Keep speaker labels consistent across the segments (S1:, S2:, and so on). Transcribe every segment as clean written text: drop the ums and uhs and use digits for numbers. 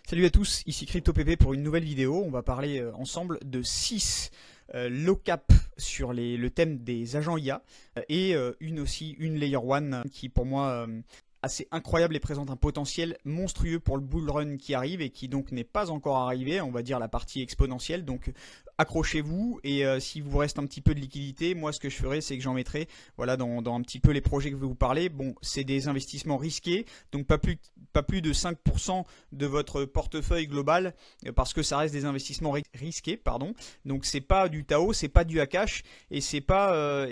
S1: Salut à tous, ici CryptoPP pour une nouvelle vidéo. On va parler ensemble de 6 low-cap sur le thème des agents IA et une Layer 1 qui pour moi assez incroyable et présente un potentiel monstrueux pour le bull run qui arrive et qui donc n'est pas encore arrivé, on va dire la partie exponentielle. Donc accrochez-vous et s'il vous reste un petit peu de liquidité, moi ce que je ferai c'est que j'en mettrai voilà, dans un petit peu les projets que je vais vous parler. Bon, c'est des investissements risqués, donc pas plus de 5% de votre portefeuille global parce que ça reste des investissements risqués, pardon. Donc c'est pas du Tao, c'est pas du Akash et c'est pas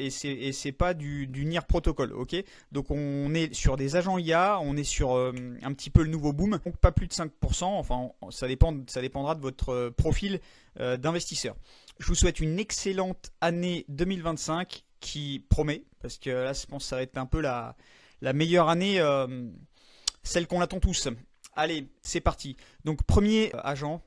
S1: du NIR protocol, ok. Donc on est sur des agents IA, on est sur un petit peu le nouveau boom, donc pas plus de 5%, enfin ça dépendra de votre profil d'investisseur. Je vous souhaite une excellente année 2025 qui promet, parce que là je pense que ça va être un peu la meilleure année, celle qu'on attend tous. Allez, c'est parti. Donc premier agent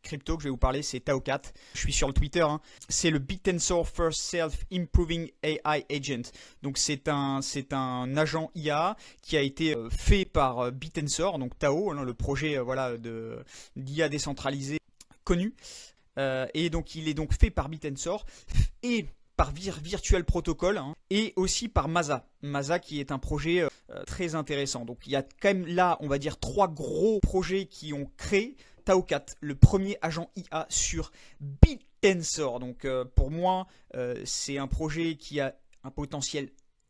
S1: crypto que je vais vous parler, c'est Tao4. Je suis sur le Twitter, hein. C'est le BitTensor First Self-Improving AI Agent. Donc c'est un agent IA qui a été fait par BitTensor, donc Tao, hein, le projet voilà, d'IA décentralisé connu. Et donc il est donc fait par BitTensor et par Virtual Protocol, hein, et aussi par Maza. Maza qui est un projet très intéressant. Donc il y a quand même là, on va dire, 3 gros projets qui ont créé Tao4, le premier agent IA sur BitTensor. Donc pour moi, c'est un projet qui a un potentiel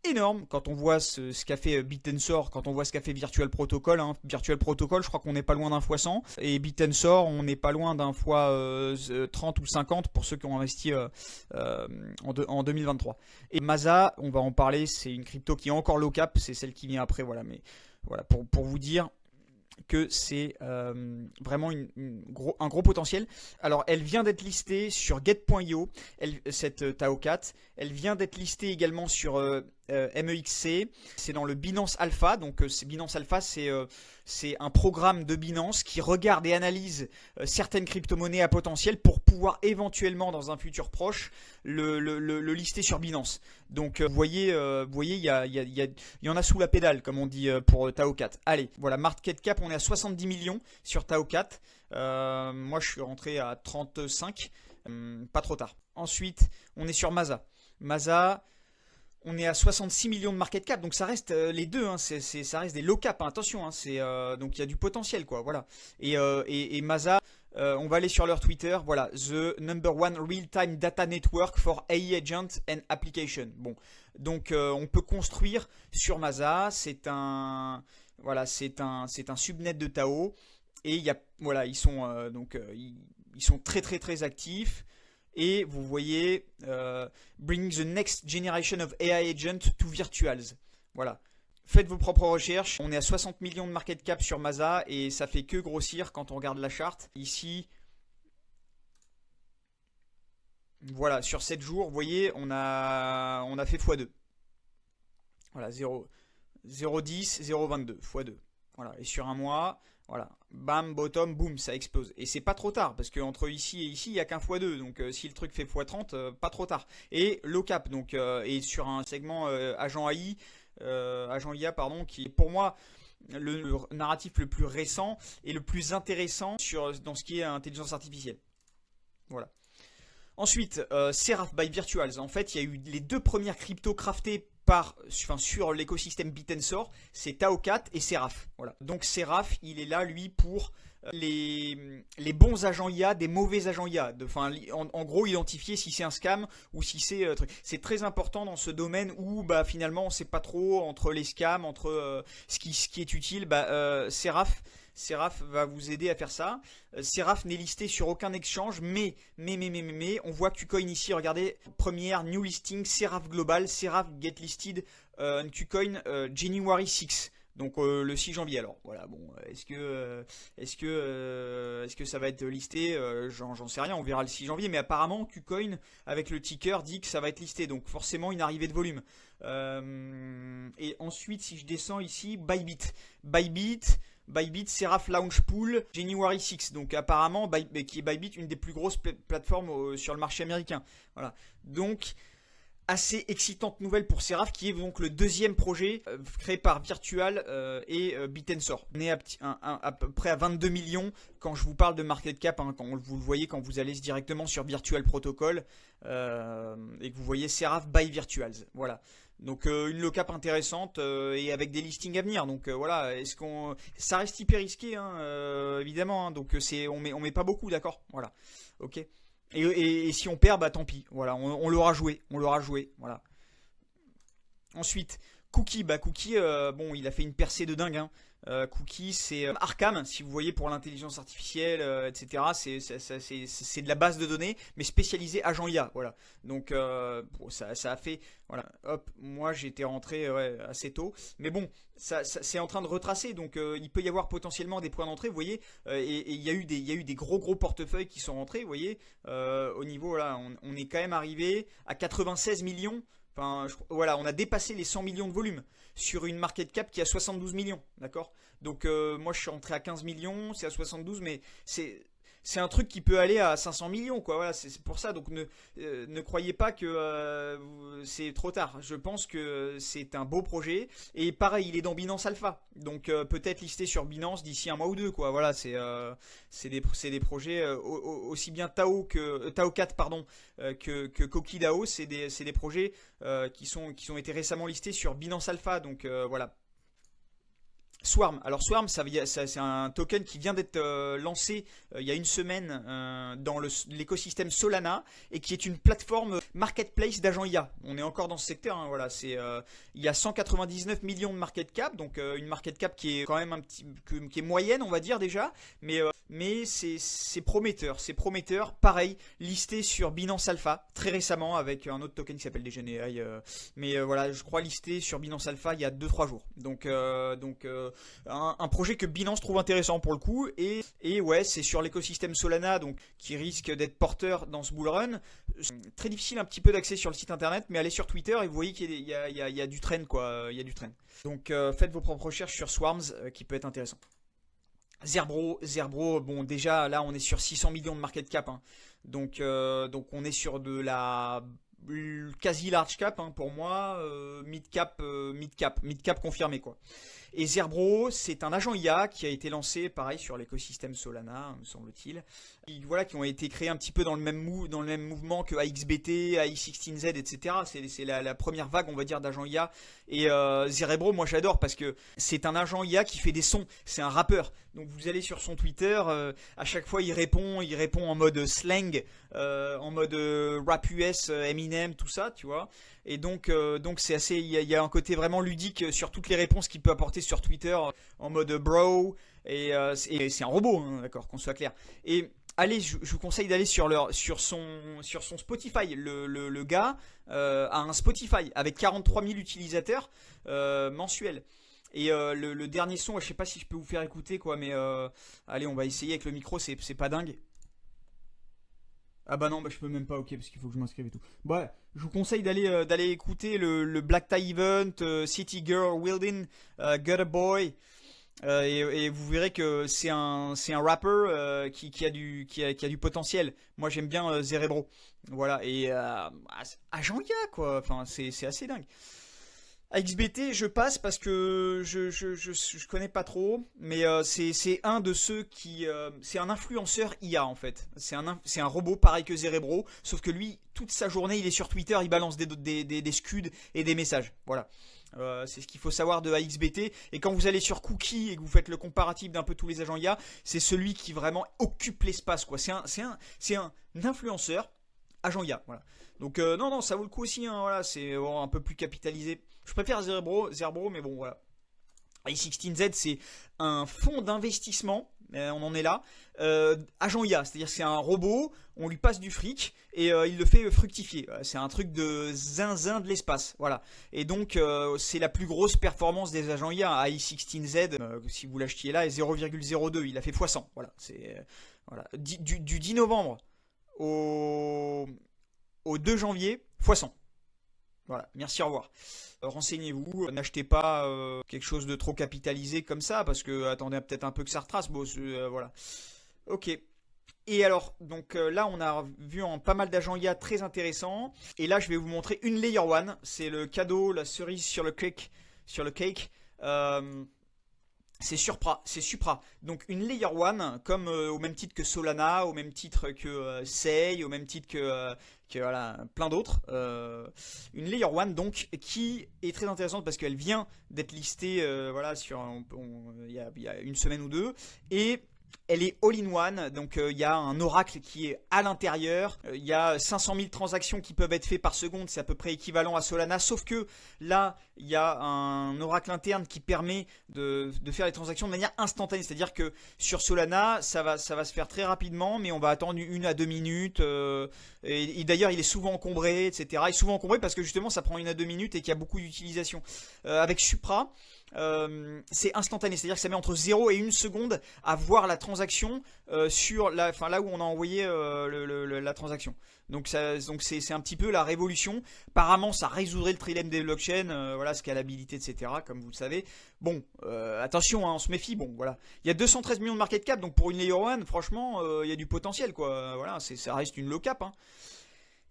S1: énorme quand on voit ce qu'a fait BitTensor, quand on voit ce qu'a fait Virtual Protocol, hein. Virtual Protocol, je crois qu'on n'est pas loin d'un fois 100, et BitTensor, on n'est pas loin d'un fois 30 ou 50 pour ceux qui ont investi en 2023. Et Maza, on va en parler, c'est une crypto qui est encore low cap, c'est celle qui vient après, voilà, mais voilà, pour vous dire que c'est vraiment un gros potentiel. Alors elle vient d'être listée sur Get.io, cette Tao4, elle vient d'être listée également sur MEXC, c'est dans le Binance Alpha. Donc Binance Alpha, c'est un programme de Binance qui regarde et analyse certaines crypto-monnaies à potentiel pour pouvoir éventuellement dans un futur proche le lister sur Binance. Donc vous voyez, il y en a sous la pédale comme on dit pour Tao4. Allez, voilà, market cap, on est à 70 millions sur Tao4. Moi je suis rentré à 35, pas trop tard. Ensuite on est sur Maza. Maza, on est à 66 millions de market cap, donc ça reste les deux, hein, ça reste des low cap, hein, attention, hein, donc il y a du potentiel, quoi, voilà. Et Maza, on va aller sur leur Twitter, voilà, the number one real-time data network for AI agent and application. Bon, donc on peut construire sur Maza, c'est un subnet de Tao, et voilà, ils sont très actifs. Et vous voyez, bring the next generation of AI agent to virtuals. Voilà. Faites vos propres recherches. On est à 60 millions de market cap sur Maza et ça fait que grossir quand on regarde la charte. Ici, voilà, sur 7 jours, vous voyez, on a fait x2. Voilà, 0,10, 0,22, x2. Voilà, et sur un mois, voilà, bam, bottom, boum, ça explose. Et c'est pas trop tard, parce qu'entre ici et ici, il n'y a qu'un x2. Donc si le truc fait x30, pas trop tard. Et low cap, donc, et sur un segment agent IA, pardon, qui est pour moi le narratif le plus récent et le plus intéressant dans ce qui est intelligence artificielle. Voilà. Ensuite, Seraph by Virtuals. En fait, il y a eu les 2 premières cryptos craftées sur l'écosystème BitTensor, c'est Tao4 et Seraph. Voilà. Donc Seraph, il est là, lui, pour les bons agents IA des mauvais agents IA. En gros, identifier si c'est un scam ou si c'est très important dans ce domaine où finalement on ne sait pas trop entre les scams, entre ce qui est utile. Seraph va vous aider à faire ça. Seraph n'est listé sur aucun exchange, mais on voit KuCoin ici, regardez, première new listing, Seraph Global, Seraph get listed KuCoin January 6. Donc le 6 janvier. Alors voilà, bon, est-ce que ça va être listé, j'en sais rien, on verra le 6 janvier, mais apparemment KuCoin avec le ticker dit que ça va être listé, donc forcément une arrivée de volume. Et ensuite, si je descends ici, Bybit, Seraph Launch Pool, January 6. Donc apparemment, qui est Bybit, une des plus grosses plateformes sur le marché américain. Voilà. Donc assez excitante nouvelle pour Seraph, qui est donc le deuxième projet créé par Virtual et Bitensor. On est à peu près à 22 millions quand je vous parle de market cap, hein, quand vous le voyez quand vous allez directement sur Virtual Protocol et que vous voyez Seraph by Virtuals. Voilà. Donc une low-cap intéressante et avec des listings à venir. Donc voilà, est-ce qu'on, ça reste hyper risqué, hein, évidemment. Hein, donc on met pas beaucoup, d'accord. Voilà. Ok. Et si on perd, bah tant pis. Voilà, on l'aura joué, Voilà. Ensuite, Cookie, Cookie, bon, il a fait une percée de dingue. Hein. Cookie, c'est Arkham, si vous voyez, pour l'intelligence artificielle, etc. C'est de la base de données, mais spécialisée agent IA. Voilà. Donc, bon, ça a fait. Voilà. Hop, moi j'étais rentré assez tôt. Mais bon, c'est en train de retracer. Donc, il peut y avoir potentiellement des points d'entrée, vous voyez. Et il y a eu des gros portefeuilles qui sont rentrés, vous voyez. Au niveau, là, on est quand même arrivé à 96 millions. Enfin, voilà, on a dépassé les 100 millions de volume sur une market cap qui a 72 millions, d'accord. Donc moi je suis rentré à 15 millions, c'est à 72, mais c'est un truc qui peut aller à 500 millions, quoi. Voilà, c'est pour ça. Donc ne croyez pas que c'est trop tard. Je pense que c'est un beau projet. Et pareil, il est dans Binance Alpha. Donc peut-être listé sur Binance d'ici un mois ou deux, quoi. Voilà, c'est des projets aussi bien Tao 4, pardon, que Koki DAO. C'est des projets qui ont été récemment listés sur Binance Alpha. Donc voilà. Swarm. Alors Swarm, c'est un token qui vient d'être lancé il y a une semaine dans l'écosystème Solana et qui est une plateforme marketplace d'agents IA. On est encore dans ce secteur. Hein, voilà, il y a 199 millions de market cap, donc une market cap qui est quand même qui est moyenne, on va dire déjà, mais c'est prometteur. C'est prometteur. Pareil, listé sur Binance Alpha très récemment avec un autre token qui s'appelle DGNI. Mais voilà, je crois listé sur Binance Alpha il y a 2-3 jours. Donc un projet que Binance trouve intéressant pour le coup et ouais, c'est sur l'écosystème Solana, donc qui risque d'être porteur dans ce bull run. Très difficile un petit peu d'accès sur le site internet, mais allez sur Twitter et vous voyez qu'il y a du trend, quoi. Il y a du trend. Donc faites vos propres recherches sur Swarms qui peut être intéressant. Zerbro, bon déjà là on est sur 600 millions de market cap, hein. Donc on est sur de la quasi large cap, hein, pour moi, mid cap confirmé, quoi. Et Zerbro, c'est un agent IA qui a été lancé, pareil, sur l'écosystème Solana, me semble-t-il. Voilà, qui ont été créés un petit peu dans le même mouvement que AXBT, AI16Z, etc. C'est la première vague, on va dire, d'agents IA. Et Zerbro, moi j'adore parce que c'est un agent IA qui fait des sons. C'est un rappeur. Donc vous allez sur son Twitter, à chaque fois il répond en mode slang, en mode rap US, Eminem, tout ça, tu vois. Et donc c'est assez, il y a un côté vraiment ludique sur toutes les réponses qu'il peut apporter sur Twitter en mode bro. Et c'est un robot, hein, d'accord, qu'on soit clair. Et allez, je vous conseille d'aller sur son Spotify. Le gars a un Spotify avec 43 000 utilisateurs mensuels. Et le dernier son, je sais pas si je peux vous faire écouter, quoi, mais allez, on va essayer avec le micro, c'est pas dingue. Ah bah non, je peux même pas, ok, parce qu'il faut que je m'inscrive et tout. Ouais, je vous conseille d'aller écouter le Black Tie Event, City Girl Wildin, Got a Boy. Et vous verrez que c'est un rapper qui a du potentiel. Moi j'aime bien Zerebro. Voilà, et agent IA, quoi. Enfin, c'est assez dingue. XBT, je passe parce que je connais pas trop, mais c'est un de ceux qui. C'est un influenceur IA en fait. C'est un robot pareil que Zerebro, sauf que lui, toute sa journée, il est sur Twitter, il balance des scuds et des messages. Voilà. C'est ce qu'il faut savoir de AXBT. Et quand vous allez sur Cookie et que vous faites le comparatif d'un peu tous les agents IA, c'est celui qui vraiment occupe l'espace, quoi. C'est un influenceur agent IA. Voilà. Donc non, ça vaut le coup aussi. Hein, voilà, c'est un peu plus capitalisé. Je préfère Zerbro, mais bon, voilà. A16Z, c'est un fonds d'investissement. On en est là. Agent IA, c'est-à-dire que c'est un robot, on lui passe du fric et il le fait fructifier. C'est un truc de zinzin de l'espace. Voilà. Et donc, c'est la plus grosse performance des agents IA. AI16Z, si vous l'achetiez là, est 0,02. Il a fait x100. Voilà. Voilà. Du 10 novembre au 2 janvier, x100. Voilà, merci, au revoir. Renseignez-vous, n'achetez pas quelque chose de trop capitalisé comme ça, parce que attendez peut-être un peu que ça retrace. Bon, voilà. Ok. Et alors, donc là, on a vu en pas mal d'agents IA très intéressants. Et là, je vais vous montrer une Layer One. C'est le cadeau, la cerise sur le cake. Sur le cake. Euh, c'est Supra. Donc une Layer One, comme au même titre que Solana, au même titre que Sei, au même titre que voilà, plein d'autres. Une Layer One donc qui est très intéressante parce qu'elle vient d'être listée voilà, il y a une semaine ou deux. Et elle est all-in-one, donc il y a un oracle qui est à l'intérieur, il y a 500 000 transactions qui peuvent être faites par seconde, c'est à peu près équivalent à Solana, sauf que là, il y a un oracle interne qui permet de faire les transactions de manière instantanée, c'est-à-dire que sur Solana, ça va se faire très rapidement, mais on va attendre 1 à 2 minutes, et d'ailleurs il est souvent encombré, etc. Il est souvent encombré parce que justement ça prend 1 à 2 minutes et qu'il y a beaucoup d'utilisation. Avec Supra, c'est instantané, c'est-à-dire que ça met entre 0 et 1 seconde à voir la transaction sur là où on a envoyé la transaction. Donc c'est un petit peu la révolution. Apparemment, ça résoudrait le trilemme des blockchains, voilà, scalabilité, etc. Comme vous le savez. Bon, attention, hein, on se méfie. Bon, voilà, il y a 213 millions de market cap, donc pour une layer one, franchement, il y a du potentiel, quoi. Voilà, ça reste une low cap, hein.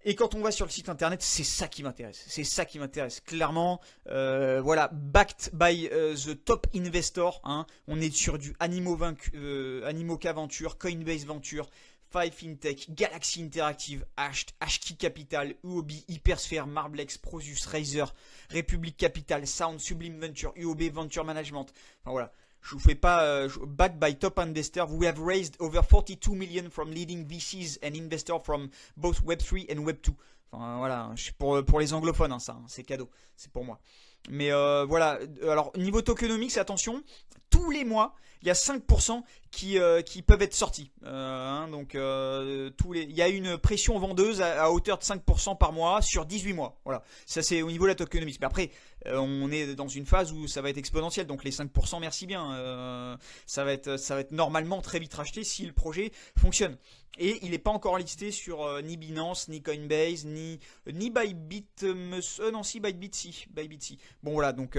S1: Et quand on va sur le site internet, c'est ça qui m'intéresse. C'est ça qui m'intéresse. Clairement, voilà, backed by the top investor. Hein. On est sur du Animoca Venture, Coinbase Venture, Five FinTech, Galaxy Interactive, Ashkey Capital, UOB, Hypersphere, Marblex, Prosus, Razer, Republic Capital, Sound, Sublime Venture, UOB Venture Management. Enfin voilà. Je vous fais pas backed by top investors. We have raised over 42 million from leading VCs and investors from both Web3 and Web2. Enfin voilà, pour les anglophones, hein, ça, hein, c'est cadeau, c'est pour moi. Mais voilà, alors niveau tokenomics, attention, tous les mois, il y a 5% qui peuvent être sortis. Hein, donc il y a une pression vendeuse à hauteur de 5% par mois sur 18 mois. Voilà, ça c'est au niveau de la tokenomics. Mais après, on est dans une phase où ça va être exponentiel. Donc les 5%, merci bien. Ça va être normalement très vite racheté si le projet fonctionne. Et il n'est pas encore listé sur ni Binance, ni Coinbase, ni Bybit. Non, si, Bybit, si. Bon, voilà, donc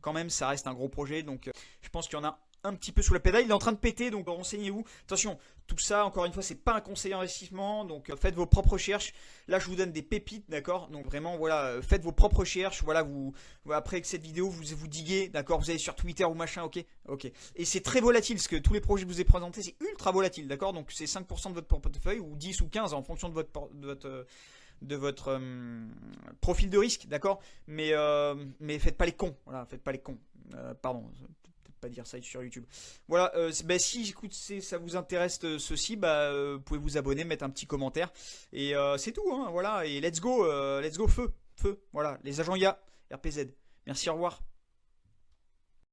S1: quand même, ça reste un gros projet. Donc je pense qu'il y en a un petit peu sous la pédale. Il est en train de péter, donc renseignez-vous. Attention, tout ça, encore une fois, c'est pas un conseil d'investissement. Donc faites vos propres recherches. Là, je vous donne des pépites, d'accord. Donc vraiment, voilà, faites vos propres recherches. Voilà, après cette vidéo, vous diguez, d'accord. Vous allez sur Twitter ou machin, ok. Et c'est très volatile, parce que tous les projets que je vous ai présentés, c'est ultra volatile, d'accord. Donc c'est 5% de votre portefeuille, ou 10 ou 15 en fonction de votre profil de risque, d'accord. Mais faites pas les cons. Voilà, faites pas les cons. Pardon. Pas dire ça sur YouTube. Voilà, si écoutez, ça vous intéresse ceci, vous pouvez vous abonner, mettre un petit commentaire et c'est tout, hein, voilà, et let's go feu, voilà, les agents IA, RPZ. Merci, au revoir.